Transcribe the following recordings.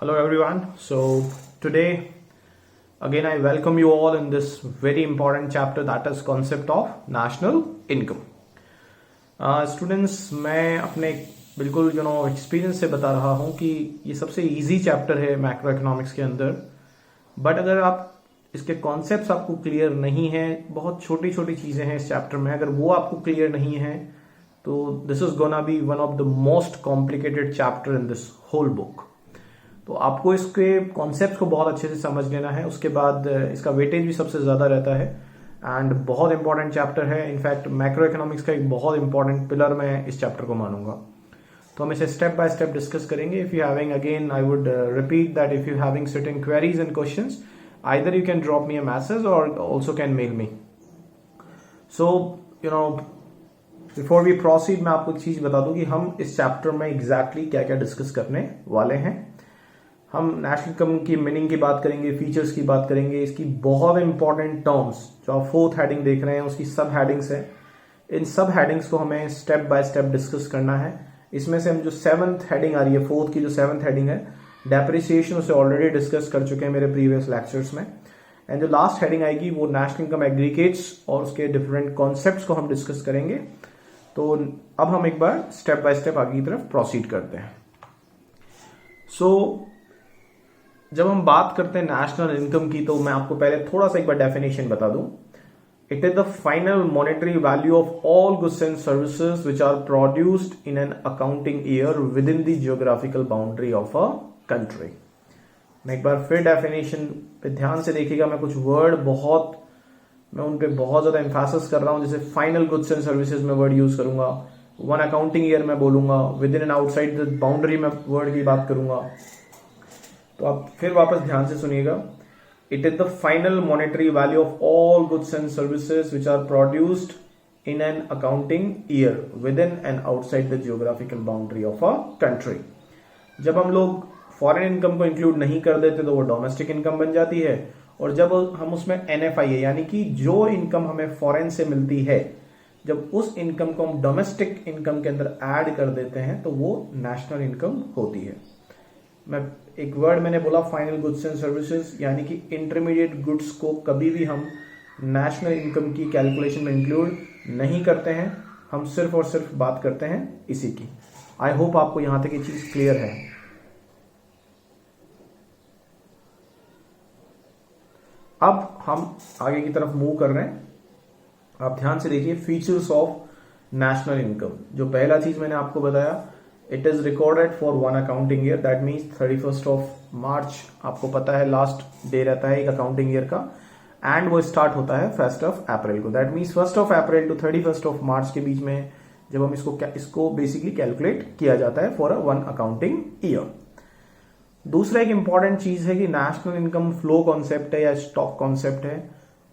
Hello everyone. So today again I welcome you all in this very important chapter, that is concept of national income. Students, मैं अपने बिल्कुल experience से बता रहा हूँ कि ये सबसे इजी चैप्टर है मैक्रो इकोनॉमिक्स के अंदर, बट अगर आप इसके कॉन्सेप्ट्स आपको क्लियर नहीं है, बहुत छोटी छोटी चीजें हैं इस चैप्टर में, अगर वो आपको क्लियर नहीं है तो this is gonna be one of the most complicated chapter in this whole book. तो आपको इसके कॉन्सेप्ट को बहुत अच्छे से समझ लेना है. उसके बाद इसका वेटेज भी सबसे ज्यादा रहता है एंड बहुत इंपॉर्टेंट चैप्टर है. इनफैक्ट मैक्रो इकोनॉमिक्स का एक बहुत इंपॉर्टेंट पिलर मैं इस चैप्टर को मानूंगा. तो हम इसे स्टेप बाय स्टेप डिस्कस करेंगे. If you having, again I would repeat that if you having certain queries and questions, either you can drop me a message or also can mail me. So before we proceed, मैं आपको एक चीज बता दूं कि हम इस chapter में एग्जैक्टली क्या क्या डिस्कस करने वाले हैं. हम नेशनल इनकम की मीनिंग की बात करेंगे, फीचर्स की बात करेंगे, इसकी बहुत इंपॉर्टेंट टर्म्स जो आप फोर्थ हेडिंग देख रहे हैं उसकी सब हेडिंग्स है. इन सब हेडिंग्स को हमें स्टेप बाय स्टेप डिस्कस करना है. इसमें से हम जो सेवंथ हेडिंग आ रही है, फोर्थ की जो सेवंथ हेडिंग है, डेप्रिसिएशन, उसे ऑलरेडी डिस्कस कर चुके हैं मेरे प्रीवियस लेक्चर्स में. एंड जो लास्ट हेडिंग आएगी वो नेशनल इनकम एग्रीगेट्स और उसके डिफरेंट कॉन्सेप्ट्स को हम डिस्कस करेंगे. तो अब हम एक बार स्टेप बाय स्टेप आगे की तरफ प्रोसीड करते हैं. सो जब हम बात करते हैं नेशनल इनकम की, तो मैं आपको पहले थोड़ा सा एक बार डेफिनेशन बता दूं. It is the final monetary value of all goods and services which are produced in an accounting year within the geographical boundary of a country. मैं एक बार फिर डेफिनेशन पे ध्यान से देखिएगा. मैं कुछ वर्ड मैं उन पे बहुत ज्यादा एम्फेसिस कर रहा हूं. जैसे फाइनल गुड्स एंड सर्विसेज में वर्ड यूज करूंगा, वन अकाउंटिंग ईयर में बोलूंगा, with in and outside the boundary में वर्ड की बात करूंगा. तो आप फिर वापस ध्यान से सुनिएगा. It is the final monetary value of all goods and services which are produced in an accounting year within and outside the geographical boundary of a country. जब हम लोग फॉरेन इनकम को इंक्लूड नहीं कर देते तो वो domestic income बन जाती है. और जब हम उसमें NFI यानी कि जो इनकम हमें फॉरेन से मिलती है, जब उस इनकम को हम डोमेस्टिक इनकम के अंदर ऐड कर देते हैं तो वो नेशनल इनकम होती है. मैं एक वर्ड मैंने बोला, फाइनल गुड्स एंड सर्विसेज, यानी कि इंटरमीडिएट गुड्स को कभी भी हम नेशनल इनकम की कैलकुलेशन में इंक्लूड नहीं करते हैं. हम सिर्फ और सिर्फ बात करते हैं इसी की. आई होप आपको यहां तक ये चीज क्लियर है. अब हम आगे की तरफ मूव कर रहे हैं. आप ध्यान से देखिए फीचर्स ऑफ नेशनल इनकम. जो पहला चीज मैंने आपको बताया, it is recorded for one accounting year, that means 31st of March. आपको पता है लास्ट डे रहता है एक अकाउंटिंग ईयर का, एंड वो स्टार्ट होता है 1st ऑफ अप्रैल को. That means 1st of April to 31st of March के बीच में जब हम इसको बेसिकली कैलकुलेट किया जाता है for a one accounting year. दूसरा एक इंपॉर्टेंट चीज है कि नेशनल इनकम फ्लो कॉन्सेप्ट है या स्टॉक कॉन्सेप्ट है.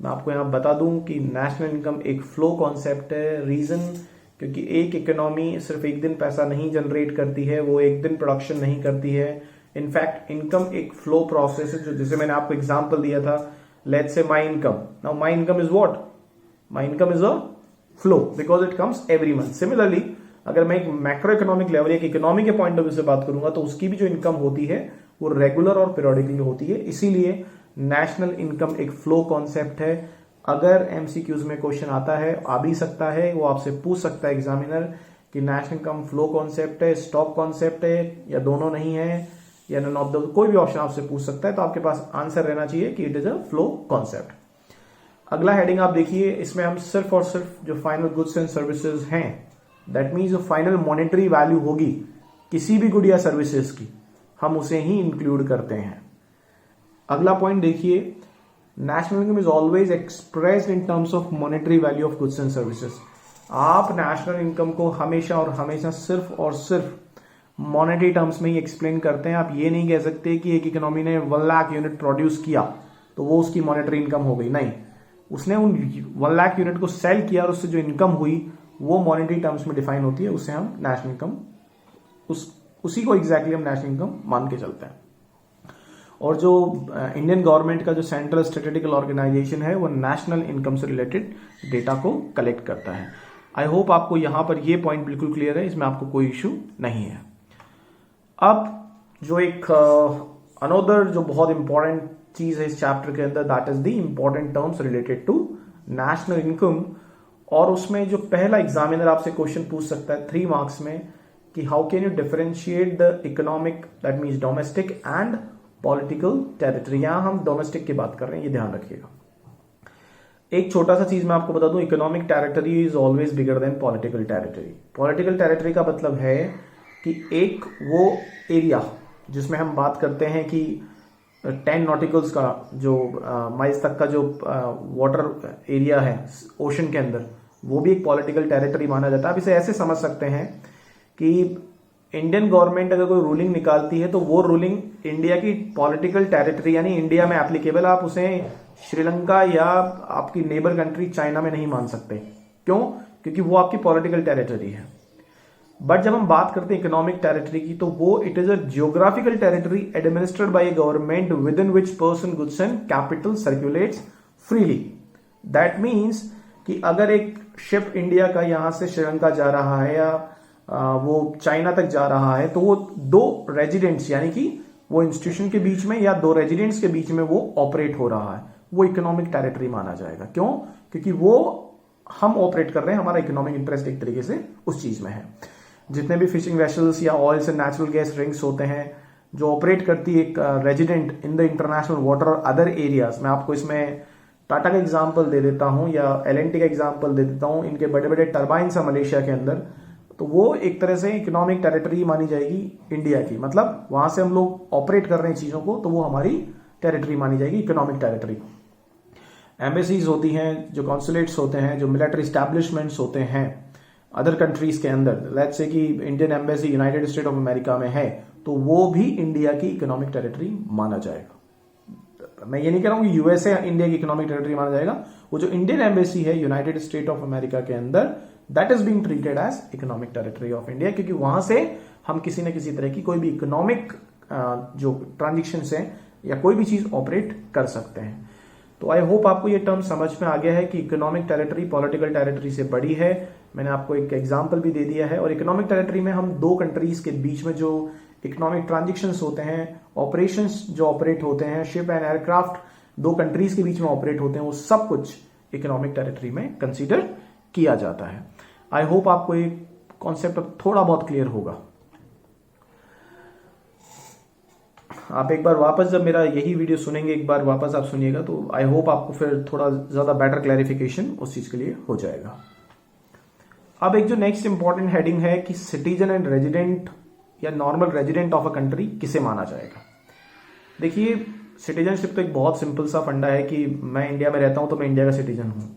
मैं आपको यहां बता दूं कि नेशनल इनकम एक फ्लो कॉन्सेप्ट है. रीजन, क्योंकि एक इकोनॉमी सिर्फ एक दिन पैसा नहीं जनरेट करती है, वो एक दिन प्रोडक्शन नहीं करती है. इनफैक्ट इनकम एक फ्लो प्रोसेस है. जो जैसे मैंने आपको एग्जांपल दिया था, let's say my income. Now my income is what? My income is a flow because it comes every month. Similarly अगर मैं एक मैक्रो इकोनॉमिक लेवल, एक इकोनॉमी के पॉइंट ऑफ व्यू से बात करूंगा, तो उसकी भी जो इनकम होती है वो रेगुलर और पीरियोडिकली होती है. इसीलिए नेशनल इनकम एक फ्लो कॉन्सेप्ट है. अगर एमसीक्यूज में क्वेश्चन आता है, आ भी सकता है, वो आपसे पूछ सकता है एग्जामिनर कि नेशनल इनकम फ्लो कॉन्सेप्ट है, स्टॉक कॉन्सेप्ट है, या दोनों नहीं है, या नन ऑफ द, कोई भी ऑप्शन आपसे पूछ सकता है. तो आपके पास आंसर रहना चाहिए कि it is a flow concept. अगला हेडिंग आप देखिए. इसमें हम सिर्फ और सिर्फ जो फाइनल गुड्स एंड सर्विसेज हैं, दैट मीन्स जो फाइनल मॉनेटरी वैल्यू होगी किसी भी गुड या सर्विसेज की, हम उसे ही इंक्लूड करते हैं. अगला पॉइंट देखिए, national income is always expressed in terms of monetary value of goods and services. आप नेशनल इनकम को हमेशा और हमेशा सिर्फ और सिर्फ मॉनेटरी टर्म्स में ही एक्सप्लेन करते हैं. आप ये नहीं कह सकते कि एक इकोनॉमी ने 1 लाख यूनिट प्रोड्यूस किया तो वो उसकी मॉनेटरी इनकम हो गई. नहीं, उसने उन 1 लाख यूनिट को सेल किया और उससे जो इनकम हुई वो मॉनेटरी टर्म्स में डिफाइन होती है. उससे हम नेशनल इनकम, उसी को एग्जैक्टली हम नेशनल इनकम मान के चलते हैं. और जो इंडियन गवर्नमेंट का जो सेंट्रल स्टैटिस्टिकल ऑर्गेनाइजेशन है, वो नेशनल इनकम से रिलेटेड डेटा को कलेक्ट करता है. आई होप आपको यहां पर ये पॉइंट बिल्कुल क्लियर है, इसमें आपको कोई इश्यू नहीं है. अब जो एक अनदर जो बहुत इंपॉर्टेंट चीज है इस चैप्टर के अंदर, that is the important terms related to national income. और उसमें जो पहला एग्जामिनर आपसे क्वेश्चन पूछ सकता है 3 मार्क्स में कि how can you differentiate the economic, that means domestic and political territory. यहां हम डोमेस्टिक की बात कर रहे हैं, ये ध्यान रखिएगा। एक छोटा सा चीज मैं आपको बता दूं, economic territory is always bigger than political territory. Political territory का मतलब है कि एक वो एरिया जिसमें हम बात करते हैं कि 10 नॉटिकल्स का जो माइल्स तक का जो वाटर एरिया है ओशन के अंदर, वो भी एक पॉलिटिकल टेरिटरी माना जाता है। आप इसे ऐसे समझ सकते हैं कि इंडियन गवर्नमेंट अगर कोई रूलिंग निकालती है तो वो रूलिंग इंडिया की पॉलिटिकल टेरिटरी यानी इंडिया में एप्लीकेबल, आप उसे श्रीलंका या आपकी नेबर कंट्री चाइना में नहीं मान सकते। क्यों? क्योंकि वो आपकी पॉलिटिकल टेरिटरी है। बट जब हम बात करते हैं इकोनॉमिक टेरिटरी की, तो वो it is a geographical territory administered by A government with in which person, goods and capital circulates freely. That means कि अगर एक शिप इंडिया का यहां से श्रीलंका जा रहा है या वो चाइना तक जा रहा है, तो वो 2 रेजिडेंट्स यानी कि वो इंस्टीट्यूशन के बीच में या 2 रेजिडेंट्स के बीच में वो ऑपरेट हो रहा है, वो इकोनॉमिक टेरिटरी माना जाएगा। क्यों? क्योंकि वो हम ऑपरेट कर रहे हैं, हमारा इकोनॉमिक इंटरेस्ट एक तरीके से उस चीज में है। जितने भी फिशिंग वेसल्स या oil and natural gas rings होते हैं जो ऑपरेट करती है एक resident in the international water और अदर एरियाज, मैं आपको इसमें टाटा का एग्जांपल दे देता हूं या एलएनटी का एग्जांपल दे देता हूं। इनके बड़े बड़े टर्बाइंस है मलेशिया के अंदर, तो वो एक तरह से इकोनॉमिक टेरिटरी मानी जाएगी इंडिया की। मतलब वहां से हम लोग ऑपरेट कर रहे हैं चीजों को, तो वो हमारी टेरिटरी मानी जाएगी, इकोनॉमिक टेरिटरी। एम्बेसीज होती हैं, जो कॉन्सुलेट्स होते हैं, जो मिलिट्री स्टैब्लिशमेंट्स होते हैं अदर कंट्रीज के अंदर, लेट्स से कि Indian embassy United State of America में है, तो वो भी इंडिया की इकोनॉमिक टेरिटरी माना जाएगा। मैं ये नहीं कह रहा हूं कि यूएसए इंडिया की इकोनॉमिक टेरिटरी माना जाएगा, वो जो इंडियन एम्बेसी है यूनाइटेड स्टेट ऑफ अमेरिका के अंदर, that is being treated as economic territory of India, क्योंकि वहां से हम किसी न किसी तरह की कोई भी इकोनॉमिक जो ट्रांजेक्शन है या कोई भी चीज ऑपरेट कर सकते हैं। तो आई होप आपको ये टर्म समझ में आ गया है कि इकोनॉमिक टेरिटरी पॉलिटिकल टेरिटरी से बड़ी है। मैंने आपको एक एग्जांपल भी दे दिया है। और इकोनॉमिक टेरिटरी में हम 2 कंट्रीज के बीच में जो इकोनॉमिक ट्रांजेक्शंस होते हैं, ऑपरेशंस जो ऑपरेट होते हैं, शिप एंड एयरक्राफ्ट 2 कंट्रीज के बीच में ऑपरेट होते हैं, वो सब कुछ इकोनॉमिक टेरिटरी में कंसीडर किया जाता है। आई होप आपको ये कॉन्सेप्ट थोड़ा बहुत क्लियर होगा। आप एक बार वापस जब मेरा यही वीडियो सुनेंगे, एक बार वापस आप सुनिएगा, तो आई होप आपको फिर थोड़ा ज्यादा बेटर क्लैरिफिकेशन उस चीज के लिए हो जाएगा। अब एक जो नेक्स्ट इंपॉर्टेंट हेडिंग है कि सिटीजन एंड रेजिडेंट या normal resident of a country किसे माना जाएगा। देखिए, सिटीजनशिप तो एक बहुत सिंपल सा फंडा है कि मैं इंडिया में रहता हूं तो मैं इंडिया का सिटीजन हूं।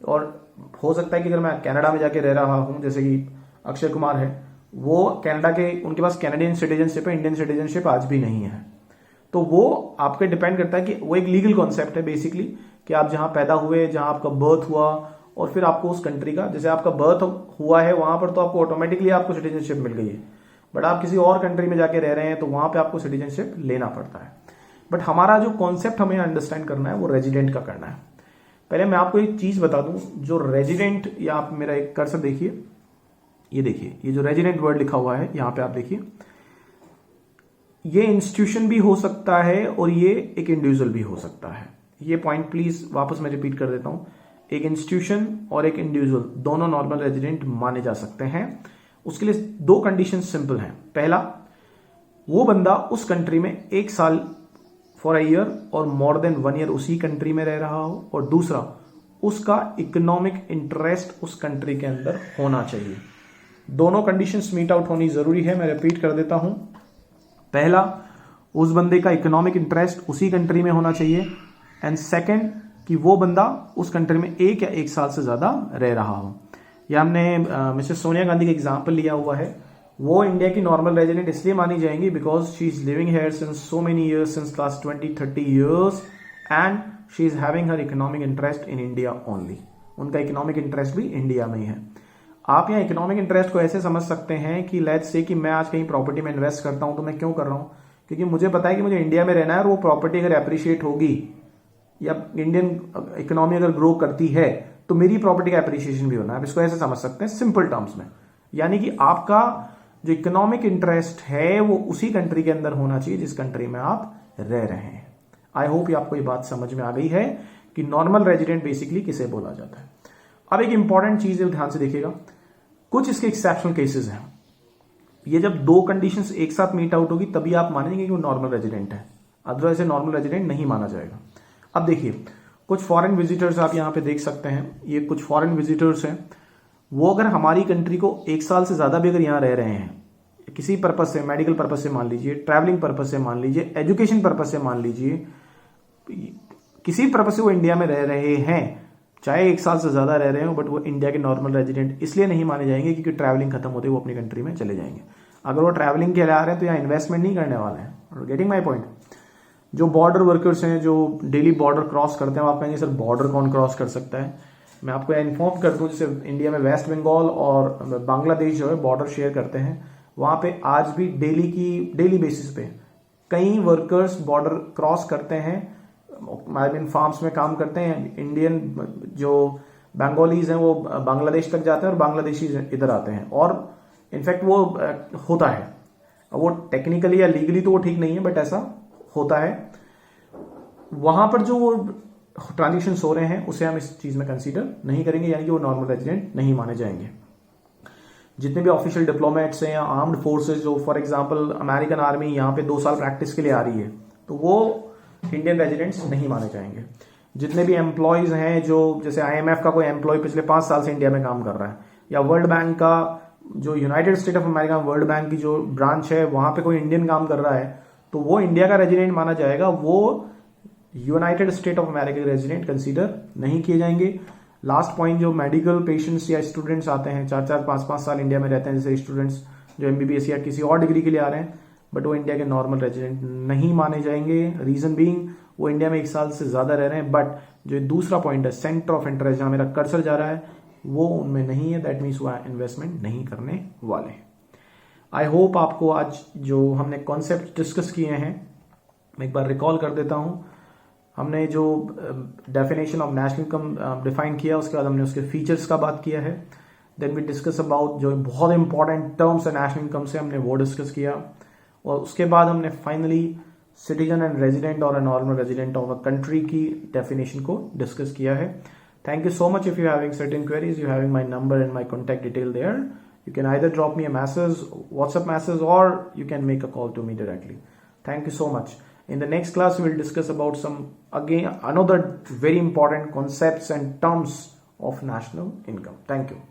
और हो सकता है कि अगर मैं कनाडा में जाके रह रहा हूं, जैसे कि अक्षय कुमार है, वो कनाडा के, उनके पास कैनेडियन सिटीजनशिप है, इंडियन सिटीजनशिप आज भी नहीं है। तो वो आपके डिपेंड करता है कि वो एक लीगल कॉन्सेप्ट है बेसिकली, कि आप जहां पैदा हुए, जहां आपका बर्थ हुआ, और फिर आपको उस कंट्री का, जैसे आपका बर्थ हुआ है वहां पर तो आपको ऑटोमेटिकली आपको सिटीजनशिप मिल गई है। बट आप किसी और कंट्री में जाके रह रहे हैं तो वहां पे आपको सिटीजनशिप लेना पड़ता है। बट हमारा जो कॉन्सेप्ट हमें अंडरस्टैंड करना है वो रेजिडेंट का करना है। पहले मैं आपको एक चीज बता दूं, जो रेजिडेंट, या आप मेरा एक कर्सर देखिए, ये देखिए, ये जो रेजिडेंट वर्ड लिखा हुआ है यहां पे आप देखिए, ये इंस्टीट्यूशन भी हो सकता है और ये एक इंडिविजुअल भी हो सकता है। ये पॉइंट प्लीज वापस मैं रिपीट कर देता हूं, एक इंस्टीट्यूशन और एक इंडिविजुअल दोनों नॉर्मल रेजिडेंट माने जा सकते हैं। उसके लिए 2 कंडीशन सिंपल हैं। पहला, वो बंदा उस कंट्री में 1 साल फॉर अ ईयर और मोर देन 1 ईयर उसी कंट्री में रह रहा हो, और दूसरा, उसका इकोनॉमिक इंटरेस्ट उस कंट्री के अंदर होना चाहिए। दोनों कंडीशंस मीट आउट होनी जरूरी है। मैं रिपीट कर देता हूं, पहला, उस बंदे का इकोनॉमिक इंटरेस्ट उसी कंट्री में होना चाहिए, एंड सेकंड, कि वो बंदा उस कंट्री में 1 या 1 साल से ज्यादा रह रहा हो। या हमने मिसेस सोनिया गांधी का एग्जाम्पल लिया हुआ है। वो इंडिया की नॉर्मल रेजिडेंट इसलिए मानी जाएंगी because she is living here since so many years, since last 20-30 years, and she is having her economic interest in India only. उनका इकोनॉमिक इंटरेस्ट भी इंडिया में ही है। आप यहाँ इकोनॉमिक इंटरेस्ट को ऐसे समझ सकते हैं कि लेट्स से कि मैं आज कहीं प्रॉपर्टी में इन्वेस्ट करता हूं, तो मैं क्यों कर रहा हूं? क्योंकि मुझे पता है कि मुझे इंडिया में रहना है, और वो प्रॉपर्टी अगर एप्रिशिएट होगी या इंडियन इकोनॉमी अगर ग्रो करती है तो मेरी प्रॉपर्टी का एप्रिशिएशन भी होना है। आप इसको ऐसे समझ सकते हैं सिंपल टर्म्स में, यानी कि आपका जो इकोनॉमिक इंटरेस्ट है वो उसी कंट्री के अंदर होना चाहिए जिस कंट्री में आप रह रहे हैं। आई होप आपको ये बात समझ में आ गई है कि नॉर्मल रेजिडेंट बेसिकली किसे बोला जाता है। अब एक इंपॉर्टेंट चीज है, ध्यान से देखिएगा, कुछ इसके एक्सेप्शनल केसेस हैं। ये जब दो कंडीशंस एक साथ मीट आउट होगी तभी आप मानेंगे कि वो नॉर्मल रेजिडेंट है, अदरवाइज नॉर्मल रेजिडेंट नहीं माना जाएगा। अब देखिए, कुछ फॉरेन विजिटर्स आप यहां पे देख सकते हैं, ये कुछ फॉरेन विजिटर्स हैं, वो अगर हमारी कंट्री को 1 साल से ज्यादा भी अगर यहां रह रहे हैं, किसी पर्पज से, मेडिकल पर्पज से मान लीजिए, ट्रैवलिंग पर्पज से मान लीजिए, एजुकेशन पर्पज से मान लीजिए, किसी पर्पज से वो इंडिया में रह रहे हैं, चाहे 1 साल से ज्यादा रह रहे हो, बट वो इंडिया के नॉर्मल रेजिडेंट इसलिए नहीं माने जाएंगे क्योंकि ट्रैवलिंग खत्म होते वो अपनी कंट्री में चले जाएंगे। अगर वो ट्रैवलिंग के लिए आ रहे हैं तो यहाँ इन्वेस्टमेंट नहीं करने वाले हैं। Getting my point. जो बॉर्डर वर्कर्स हैं जो डेली बॉर्डर क्रॉस करते हैं, आप कहेंगे सर बॉर्डर कौन क्रॉस कर सकता है। मैं आपको इन्फॉर्म कर दूं, जैसे इंडिया में वेस्ट बंगाल और बांग्लादेश जो है बॉर्डर शेयर करते हैं, वहां पे आज भी डेली बेसिस पे कई वर्कर्स बॉर्डर क्रॉस करते हैं, आई मीन फार्म्स में काम करते हैं। इंडियन जो बंगालीज हैं वो बांग्लादेश तक जाते हैं और बांग्लादेशी इधर आते हैं, और इनफैक्ट वो होता है, वो टेक्निकली या लीगली तो वो ठीक नहीं है बट ऐसा होता है। वहां पर जो वो ट्रांजेक्शंस हो रहे हैं उसे हम इस चीज में कंसीडर नहीं करेंगे, यानी कि वो नॉर्मल रेजिडेंट नहीं माने जाएंगे। जितने भी ऑफिशियल डिप्लोमेट्स हैं या आर्म्ड फोर्सेस, जो फॉर एग्जांपल अमेरिकन आर्मी यहाँ पे 2 साल प्रैक्टिस के लिए आ रही है, तो वो इंडियन रेजिडेंट्स नहीं माने जाएंगे। जितने भी एम्प्लॉयज हैं, जो जैसे IMF का कोई एम्प्लॉय पिछले 5 साल से इंडिया में काम कर रहा है, या वर्ल्ड बैंक का जो United State of America world bank की जो ब्रांच है वहां पे कोई इंडियन काम कर रहा है, तो वो इंडिया का रेजिडेंट माना जाएगा, वो यूनाइटेड स्टेट ऑफ अमेरिका के रेजिडेंट कंसीडर नहीं किए जाएंगे। लास्ट पॉइंट, जो मेडिकल पेशेंट्स या स्टूडेंट्स आते हैं 4-4, 5-5 साल इंडिया में रहते हैं, जैसे स्टूडेंट्स जो MBBS या किसी और डिग्री के लिए आ रहे हैं, बट वो इंडिया के नॉर्मल रेजिडेंट नहीं माने जाएंगे। रीजन बीइंग वो इंडिया में 1 साल से ज्यादा रह रहे हैं, बट जो दूसरा पॉइंट है सेंटर ऑफ इंटरेस्ट जहां मेरा कर्सर जा रहा है वो उनमें नहीं है, दैट मीन्स वो इन्वेस्टमेंट नहीं करने वाले। आई होप आपको आज जो हमने कॉन्सेप्ट डिस्कस किए हैं, मैं एक बार रिकॉल कर देता हूं। हमने जो definition of national income define किया, उसके बाद हमने उसके फीचर्स का बात किया है। देन वी डिस्कस अबाउट जो बहुत इंपॉर्टेंट टर्म्स है नेशनल इनकम से, हमने वो डिस्कस किया, और उसके बाद हमने फाइनली सिटीजन एंड रेजिडेंट और normal resident of a country की डेफिनेशन को डिस्कस किया है। Thank you so much. If you're having certain queries, you're having my number and my contact detail there. You can either drop me a message, WhatsApp message, or you can make a call to me directly. Thank you so much. In the next class, we will discuss about another very important concepts and terms of national income. Thank you.